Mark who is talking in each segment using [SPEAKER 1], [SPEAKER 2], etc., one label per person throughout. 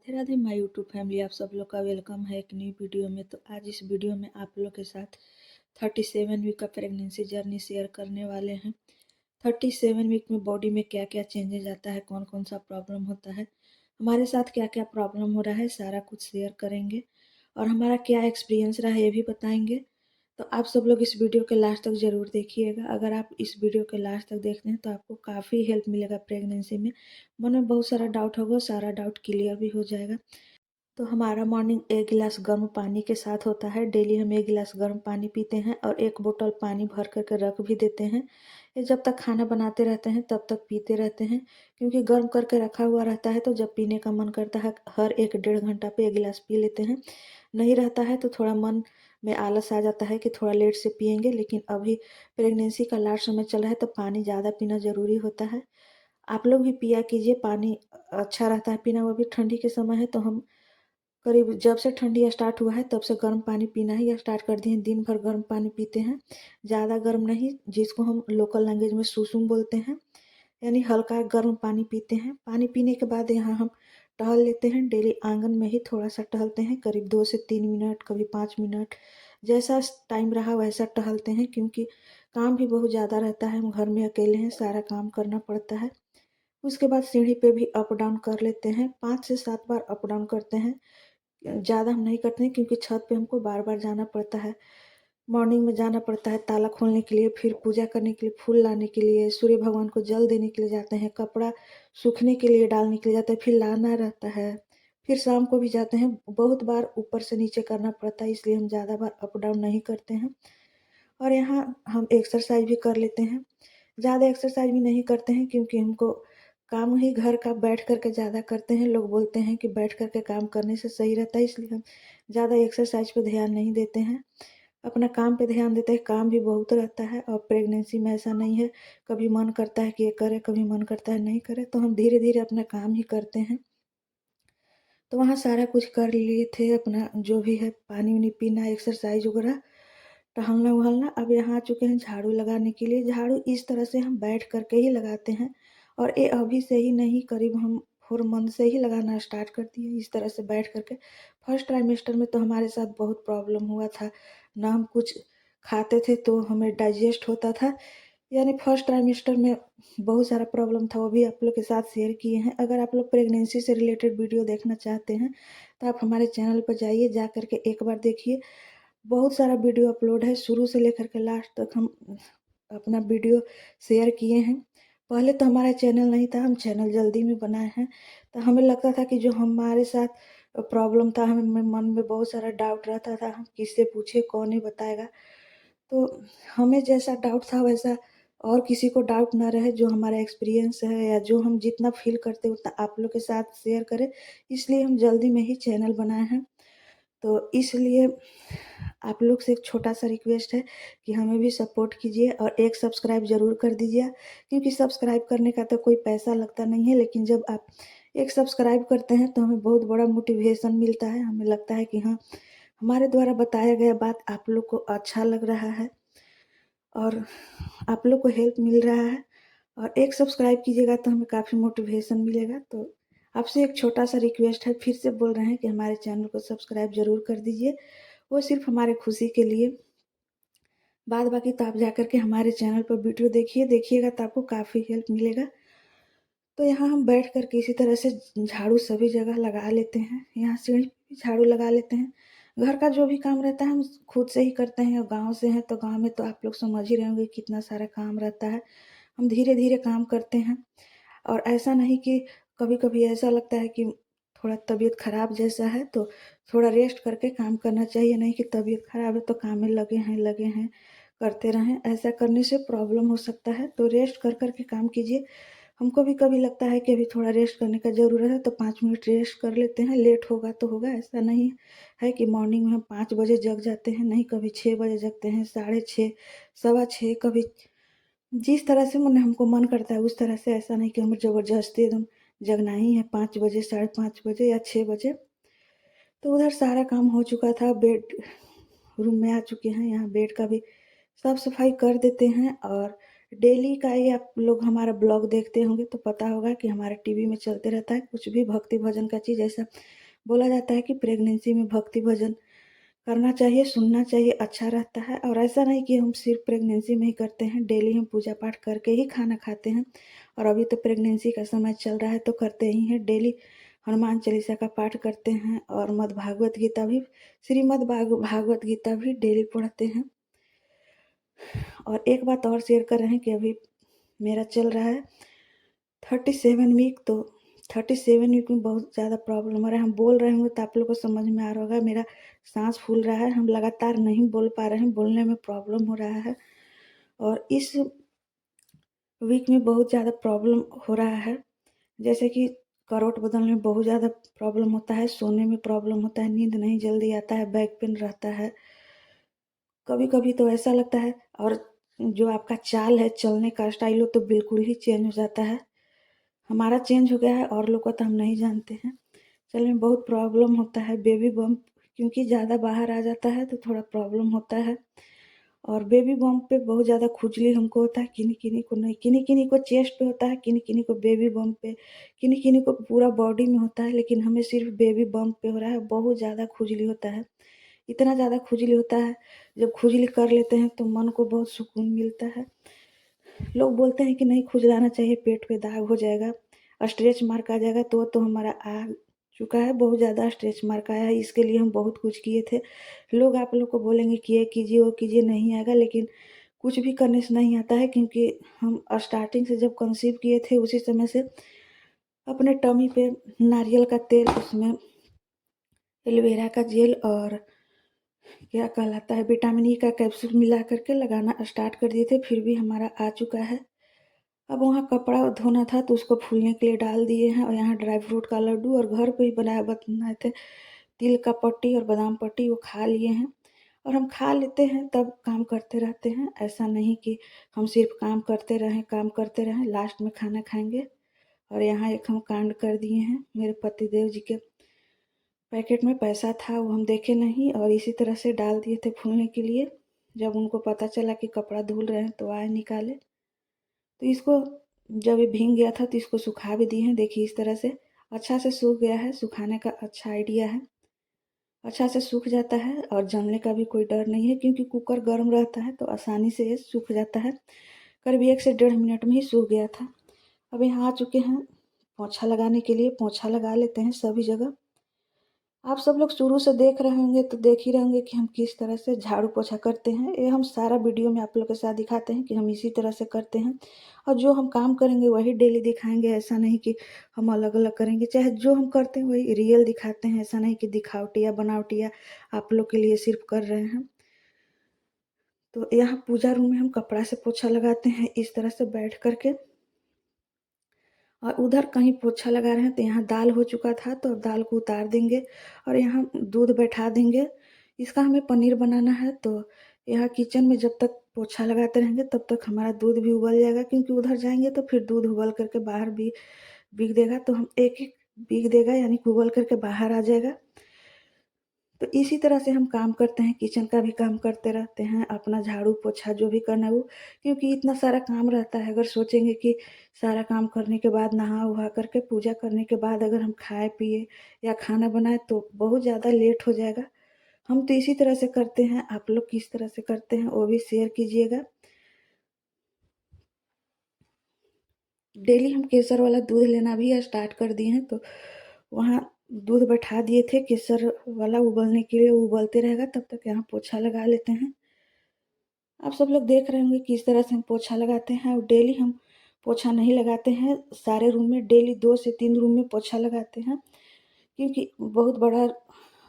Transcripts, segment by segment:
[SPEAKER 1] Radhe Radhe my YouTube family. आप सब लोग का वेलकम है एक न्यू वीडियो में। तो आज इस वीडियो में आप लोग के साथ 37 वीक का प्रेगनेंसी जर्नी शेयर करने वाले हैं। 37 वीक में बॉडी में क्या क्या चेंजेज आता है, कौन कौन सा प्रॉब्लम होता है, हमारे साथ क्या क्या प्रॉब्लम हो रहा है, सारा कुछ शेयर करेंगे और हमारा क्या एक्सपीरियंस रहा है ये भी बताएंगे। तो आप सब लोग इस वीडियो के लास्ट तक ज़रूर देखिएगा। अगर आप इस वीडियो के लास्ट तक देखते हैं तो आपको काफ़ी हेल्प मिलेगा प्रेगनेंसी में। मन में बहुत सारा डाउट होगा, सारा डाउट क्लियर भी हो जाएगा। तो हमारा मॉर्निंग 1 गिलास गर्म पानी के साथ होता है। डेली हम 1 गिलास गर्म पानी पीते हैं और 1 बोतल पानी भर कर के रख भी देते हैं। ये जब तक खाना बनाते रहते हैं तब तक पीते रहते हैं, क्योंकि गर्म करके रखा हुआ रहता है तो जब पीने का मन करता है हर 1 डेढ़ घंटा पे 1 गिलास पी लेते हैं। नहीं रहता है तो थोड़ा मन में आलस आ जाता है कि थोड़ा लेट से पिएंगे, लेकिन अभी प्रेगनेंसी का लास्ट समय चल रहा है तो पानी ज़्यादा पीना ज़रूरी होता है। आप लोग भी पिया कीजिए, पानी अच्छा रहता है पीना। वो भी ठंडी के समय है तो हम करीब जब से ठंडी स्टार्ट हुआ है तब से गर्म पानी पीना ही स्टार्ट कर दिए हैं। दिन भर गर्म पानी पीते हैं, ज़्यादा गर्म नहीं, जिसको हम लोकल लैंग्वेज में सुसुम बोलते हैं, यानी हल्का गर्म पानी पीते हैं। पानी पीने के बाद यहाँ हम टहल लेते हैं। डेली आंगन में ही थोड़ा सा टहलते हैं, करीब 2 से 3 मिनट, कभी 5 मिनट, जैसा टाइम रहा वैसा टहलते हैं, क्योंकि काम भी बहुत ज़्यादा रहता है। हम घर में अकेले हैं, सारा काम करना पड़ता है। उसके बाद सीढ़ी पे भी अप डाउन कर लेते हैं, 5 से 7 बार अप डाउन करते हैं। ज़्यादा हम नहीं करते हैं क्योंकि छत पे हमको बार-बार जाना पड़ता है। मॉर्निंग में जाना पड़ता है ताला खोलने के लिए, फिर पूजा करने के लिए, फूल लाने के लिए, सूर्य भगवान को जल देने के लिए जाते हैं, कपड़ा सूखने के लिए डालने के लिए जाते हैं, फिर लाना रहता है, फिर शाम को भी जाते हैं। बहुत बार ऊपर से नीचे करना पड़ता है, इसलिए हम ज़्यादा बार अप डाउन नहीं करते हैं। और यहाँ हम एक्सरसाइज भी कर लेते हैं। ज़्यादा एक्सरसाइज भी नहीं करते हैं क्योंकि हमको काम ही घर का बैठ कर के ज़्यादा करते हैं। लोग बोलते हैं कि बैठ कर के काम करने से सही रहता है, इसलिए हम ज़्यादा एक्सरसाइज पे ध्यान नहीं देते हैं। अपना काम पे ध्यान देते हैं। काम भी बहुत रहता है और प्रेगनेंसी में ऐसा नहीं है, कभी मन करता है कि ये करें, कभी मन करता है नहीं करें, तो हम धीरे-धीरे अपना काम ही करते हैं। तो वहाँ सारा कुछ कर लिए थे, अपना जो भी है पानी-वानी पीना, एक्सरसाइज वगैरह, टहलना-वहलना। अब यहाँ आ चुके हैं झाड़ू लगाने के लिए। झाड़ू इस तरह से हम बैठ कर के ही लगाते हैं और ये अभी से ही नहीं, करीब हम 4 मंथ से ही लगाना स्टार्ट कर दिए इस तरह से बैठ कर के। फर्स्ट ट्राइमेस्टर में तो हमारे साथ बहुत प्रॉब्लम हुआ था, ना हम कुछ खाते थे तो हमें डाइजेस्ट होता था, यानी फर्स्ट ट्राइमेस्टर में बहुत सारा प्रॉब्लम था, वो भी आप लोग के साथ शेयर किए हैं। अगर आप लोग प्रेगनेंसी से रिलेटेड वीडियो देखना चाहते हैं तो आप हमारे चैनल पर जाइए, जा कर के एक बार देखिए। बहुत सारा वीडियो अपलोड है, शुरू से लेकर के लास्ट तक हम अपना वीडियो शेयर किए हैं। पहले तो हमारा चैनल नहीं था, हम चैनल जल्दी में बनाए हैं। तो हमें लगता था कि जो हमारे साथ प्रॉब्लम था, हमें मन में बहुत सारा डाउट रहता था, हम किससे पूछे, कौन ही बताएगा। तो हमें जैसा डाउट था वैसा और किसी को डाउट ना रहे, जो हमारा एक्सपीरियंस है या जो हम जितना फ़ील करते हैं उतना आप लोग के साथ शेयर करें, इसलिए हम जल्दी में ही चैनल बनाए हैं। तो इसलिए आप लोग से एक छोटा-सा रिक्वेस्ट है कि हमें भी सपोर्ट कीजिए और एक सब्सक्राइब ज़रूर कर दीजिए, क्योंकि सब्सक्राइब करने का तो कोई पैसा लगता नहीं है, लेकिन जब आप एक सब्सक्राइब करते हैं तो हमें बहुत बड़ा मोटिवेशन मिलता है। हमें लगता है कि हाँ, हमारे द्वारा बताया गया बात आप लोग को अच्छा लग रहा है और आप लोग को हेल्प मिल रहा है, और एक सब्सक्राइब कीजिएगा तो हमें काफ़ी मोटिवेशन मिलेगा। तो आपसे एक छोटा-सा रिक्वेस्ट है, फिर से बोल रहे हैं कि हमारे चैनल को सब्सक्राइब ज़रूर कर दीजिए, वो सिर्फ़ हमारे खुशी के लिए। बाद बाकी तो आप जाकर के हमारे चैनल पर वीडियो देखिएगा तो आपको काफ़ी हेल्प मिलेगा। तो यहाँ हम बैठ कर के इसी तरह से झाड़ू सभी जगह लगा लेते हैं। यहाँ सीढ़ी पे भी झाड़ू लगा लेते हैं। घर का जो भी काम रहता है हम खुद से ही करते हैं, और गाँव से हैं तो गाँव में तो आप लोग समझ ही रहे होंगे कितना सारा काम रहता है। हम धीरे-धीरे काम करते हैं और ऐसा नहीं कि कभी-कभी ऐसा लगता है कि थोड़ा तबीयत ख़राब जैसा है तो थोड़ा रेस्ट करके काम करना चाहिए, नहीं कि तबीयत ख़राब है तो काम में लगे हैं, करते रहें। ऐसा करने से प्रॉब्लम हो सकता है, तो रेस्ट कर के काम कीजिए। हमको भी कभी लगता है कि अभी थोड़ा रेस्ट करने का ज़रूरत है तो 5 मिनट रेस्ट कर लेते हैं, लेट होगा तो होगा। ऐसा नहीं है कि मॉर्निंग में हम 5 बजे जग जाते हैं, नहीं, कभी 6 बजे जगते हैं, साढ़े 6, सवा 6, कभी जिस तरह से मन हमको मन करता है उस तरह से। ऐसा नहीं कि हमें ज़बरदस्ती एकदम जगना ही है 5 बजे, साढ़े 5 बजे या 6 बजे। तो उधर सारा काम हो चुका था, बेड रूम में आ चुके हैं, यहाँ बेड का भी साफ-सफाई कर देते हैं और डेली का ही आप लोग हमारा ब्लॉग देखते होंगे तो पता होगा कि हमारे टीवी में चलते रहता है कुछ भी भक्ति भजन का चीज़। ऐसा बोला जाता है कि प्रेगनेंसी में भक्ति भजन करना चाहिए, सुनना चाहिए, अच्छा रहता है। और ऐसा नहीं कि हम सिर्फ प्रेगनेंसी में ही करते हैं, डेली हम पूजा पाठ करके ही खाना खाते हैं। और अभी तो प्रेगनेंसी का समय चल रहा है तो करते ही हैं। डेली हनुमान चालीसा का पाठ करते हैं और भागवत गीता भी, भागवत गीता भी डेली पढ़ते हैं। और एक बात और शेयर कर रहे हैं कि अभी मेरा चल रहा है 37 वीक। तो 37 वीक में बहुत ज़्यादा प्रॉब्लम हो रहा है। हम बोल रहे होंगे तो आप लोग को समझ में आ रहा होगा, मेरा सांस फूल रहा है, हम लगातार नहीं बोल पा रहे हैं, बोलने में प्रॉब्लम हो रहा है। और इस वीक में बहुत ज़्यादा प्रॉब्लम हो रहा है, जैसे कि करवट बदलने में बहुत ज़्यादा प्रॉब्लम होता है, सोने में प्रॉब्लम होता है, नींद नहीं जल्दी आता है, बैक पेन रहता है, कभी-कभी तो ऐसा लगता है। और जो आपका चाल है, चलने का स्टाइल हो तो बिल्कुल ही चेंज हो जाता है। हमारा चेंज हो गया है और लोग का तो हम नहीं जानते हैं। चलने में बहुत प्रॉब्लम होता है, बेबी बम्प क्योंकि ज़्यादा बाहर आ जाता है तो थोड़ा प्रॉब्लम होता है। और बेबी बम्प पे बहुत ज़्यादा खुजली हमको होता है, किन्हीं-किन्हीं को नहीं, किन्हीं-किन्हीं को चेस्ट पे होता है, किन्हीं-किन्हीं को बेबी बम्प पे, किन्हीं-किन्हीं को पूरा बॉडी में होता है, लेकिन हमें सिर्फ बेबी बम्प पे हो रहा है। बहुत ज़्यादा खुजली होता है, इतना ज़्यादा खुजली होता है, जब खुजली कर लेते हैं तो मन को बहुत सुकून मिलता है। लोग बोलते हैं कि नहीं खुजलाना चाहिए, पेट पे दाग हो जाएगा, स्ट्रेच मार्क आ जाएगा। तो हमारा आ चुका है, बहुत ज़्यादा स्ट्रेच मार्क आया है। इसके लिए हम बहुत कुछ किए थे। लोग आप लोग को बोलेंगे कि ये कीजिए, वो कीजिए, नहीं आएगा, लेकिन कुछ भी करने से नहीं आता है क्योंकि हम स्टार्टिंग से जब कंसीव किए थे उसी समय से अपने टमी पे नारियल का तेल, उसमें एलोवेरा का जेल और क्या कहलाता है विटामिन ई का कैप्सूल मिला करके लगाना स्टार्ट कर दिए थे, फिर भी हमारा आ चुका है। अब वहाँ कपड़ा धोना था तो उसको फूलने के लिए डाल दिए हैं। और यहाँ ड्राई फ्रूट का लड्डू और घर पे ही बनाए थे तिल का पट्टी और बादाम पट्टी, वो खा लिए हैं। और हम खा लेते हैं तब काम करते रहते हैं, ऐसा नहीं कि हम सिर्फ काम करते रहें, लास्ट में खाना खाएंगे। और यहाँ एक हम कांड कर दिए हैं, मेरे पतिदेव जी के पैकेट में पैसा था वो हम देखे नहीं और इसी तरह से डाल दिए थे फूलने के लिए। जब उनको पता चला कि कपड़ा धुल रहे हैं तो आए निकाले। तो इसको जब ये भीग गया था तो इसको सुखा भी दिए हैं, देखिए इस तरह से अच्छा से सूख गया है। सुखाने का अच्छा आइडिया है, अच्छा से सूख जाता है और जलने का भी कोई डर नहीं है क्योंकि कुकर गर्म रहता है तो आसानी से ये सूख जाता है। करीब 1 से 1.5 मिनट में ही सूख गया था। अब यहाँ आ चुके हैं पोंछा लगाने के लिए, पोंछा लगा लेते हैं सभी जगह। आप सब लोग शुरू से देख रहे होंगे तो देख ही रहे होंगे कि हम किस तरह से झाड़ू पोछा करते हैं। ये हम सारा वीडियो में आप लोग के साथ दिखाते हैं कि हम इसी तरह से करते हैं। और जो हम काम करेंगे वही डेली दिखाएंगे, ऐसा नहीं कि हम अलग-अलग करेंगे। चाहे जो हम करते हैं वही रियल दिखाते हैं, ऐसा नहीं कि दिखावटी या बनावटी या आप लोग के लिए सिर्फ कर रहे हैं। तो यहाँ पूजा रूम में हम कपड़ा से पोछा लगाते हैं इस तरह से बैठ कर के। और उधर कहीं पोछा लगा रहे हैं तो यहाँ दाल हो चुका था तो अब दाल को उतार देंगे और यहाँ दूध बैठा देंगे। इसका हमें पनीर बनाना है तो यहाँ किचन में जब तक पोछा लगाते रहेंगे तब तक हमारा दूध भी उबल जाएगा, क्योंकि उधर जाएंगे तो फिर दूध उबल करके बाहर भी बिक देगा, तो हम एक-एक बिक देगा यानी कि उबल करके बाहर आ जाएगा। तो इसी तरह से हम काम करते हैं, किचन का भी काम करते रहते हैं, अपना झाड़ू पोछा जो भी करना है वो, क्योंकि इतना सारा काम रहता है। अगर सोचेंगे कि सारा काम करने के बाद नहा-वहा करके पूजा करने के बाद अगर हम खाए-पिए या खाना बनाएँ तो बहुत ज़्यादा लेट हो जाएगा। हम तो इसी तरह से करते हैं, आप लोग किस तरह से करते हैं वो भी शेयर कीजिएगा। डेली हम केसर वाला दूध लेना भी स्टार्ट कर दिए हैं, तो वहाँ दूध बैठा दिए थे केसर वाला उबलने के लिए, वो उबलते रहेगा तब तक यहाँ पोछा लगा लेते हैं। आप सब लोग देख रहे होंगे किस तरह से हम पोछा लगाते हैं। और डेली हम पोछा नहीं लगाते हैं, सारे रूम में डेली 2 से 3 रूम में पोछा लगाते हैं, क्योंकि बहुत बड़ा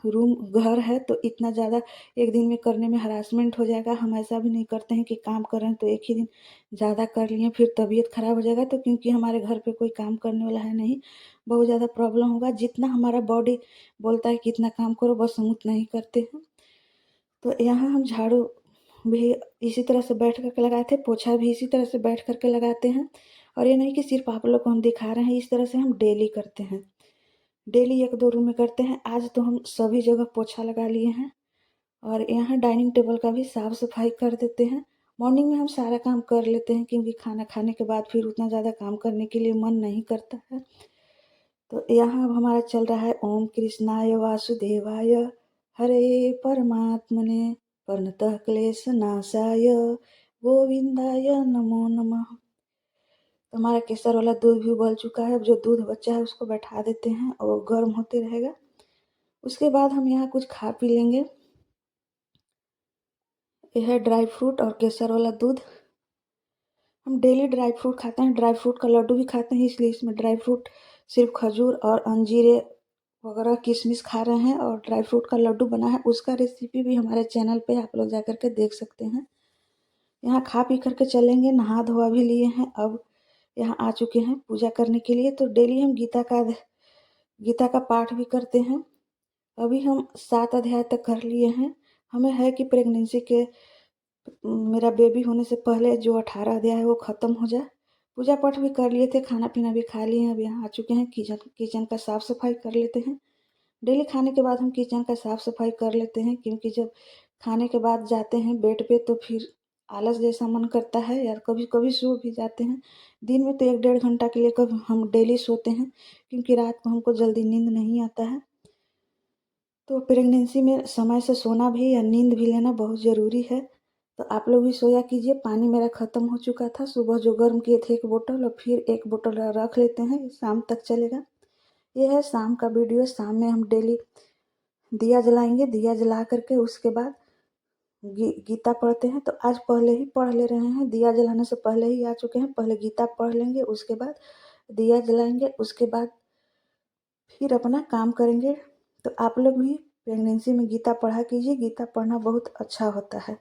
[SPEAKER 1] रूम घर है तो इतना ज़्यादा एक दिन में करने में हरासमेंट हो जाएगा। हम ऐसा भी नहीं करते हैं कि काम कर रहे हैं तो एक ही दिन ज़्यादा कर लिए फिर तबीयत खराब हो जाएगा, तो क्योंकि हमारे घर पे कोई काम करने वाला है नहीं, बहुत ज़्यादा प्रॉब्लम होगा। जितना हमारा बॉडी बोलता है कि इतना काम करो बस हम उतना ही करते हैं। तो यहाँ हम झाड़ू भी इसी तरह से बैठ कर के लगाए थे, पोछा भी इसी तरह से बैठ कर के लगाते हैं। और ये नहीं कि सिर्फ़ आप लोग को हम दिखा रहे हैं, इस तरह से हम डेली करते हैं। डेली 1-2 रूम में करते हैं। आज तो हम सभी जगह पोछा लगा लिए हैं और यहाँ डाइनिंग टेबल का भी साफ-सफाई कर देते हैं। मॉर्निंग में हम सारा काम कर लेते हैं क्योंकि खाना खाने के बाद फिर उतना ज़्यादा काम करने के लिए मन नहीं करता है। तो यहाँ अब हमारा चल रहा है ओम कृष्णाय वासुदेवाय हरे परमात्मने प्रणतः क्लेशनाशाय गोविंदाय नमो नमः। तो हमारा केसर वाला दूध भी उबल चुका है। अब जो दूध बचा है उसको बैठा देते हैं और गर्म होते रहेगा। उसके बाद हम यहाँ कुछ खा पी लेंगे। यह है ड्राई फ्रूट और केसर वाला दूध। हम डेली ड्राई फ्रूट खाते हैं, ड्राई फ्रूट का लड्डू भी खाते हैं, इसलिए इसमें ड्राई फ्रूट सिर्फ खजूर और अंजीरे वगैरह किशमिश खा रहे हैं और ड्राई फ्रूट का लड्डू बना है। उसका रेसिपी भी हमारे चैनल पे आप लोग जा कर के देख सकते हैं। यहाँ खा पी करके चलेंगे, नहा धोवा भी लिए हैं। अब यहाँ आ चुके हैं पूजा करने के लिए। तो डेली हम गीता का पाठ भी करते हैं। अभी हम 7 अध्याय तक कर लिए हैं। हमें है कि प्रेगनेंसी के मेरा बेबी होने से पहले जो 18 अध्याय है वो ख़त्म हो जाए। पूजा पाठ भी कर लिए थे, खाना पीना भी खा लिए हैं। अब यहाँ आ चुके हैं, किचन का साफ़ सफाई कर लेते हैं। डेली खाने के बाद हम किचन का साफ़ सफाई कर लेते हैं क्योंकि जब खाने के बाद जाते हैं बेड पे तो फिर आलस जैसा मन करता है यार। कभी कभी सो भी जाते हैं। दिन में तो 1 डेढ़ घंटा के लिए कभी हम डेली सोते हैं क्योंकि रात को हमको जल्दी नींद नहीं आता है। तो प्रेगनेंसी में समय से सोना भी या नींद भी लेना बहुत ज़रूरी है। तो आप लोग भी सोया कीजिए। पानी मेरा ख़त्म हो चुका था। सुबह जो गर्म किए थे 1 बोतल और फिर 1 बोतल रख लेते हैं, शाम तक चलेगा। ये है शाम का वीडियो। शाम में हम डेली दिया जलाएंगे। दिया जला करके उसके बाद गीता पढ़ते हैं। तो आज पहले ही पढ़ ले रहे हैं, दिया जलाने से पहले ही आ चुके हैं। पहले गीता पढ़ लेंगे, उसके बाद दिया जलाएंगे, उसके बाद फिर अपना काम करेंगे। तो आप लोग भी प्रेगनेंसी में गीता पढ़ा कीजिए। गीता पढ़ना बहुत अच्छा होता है।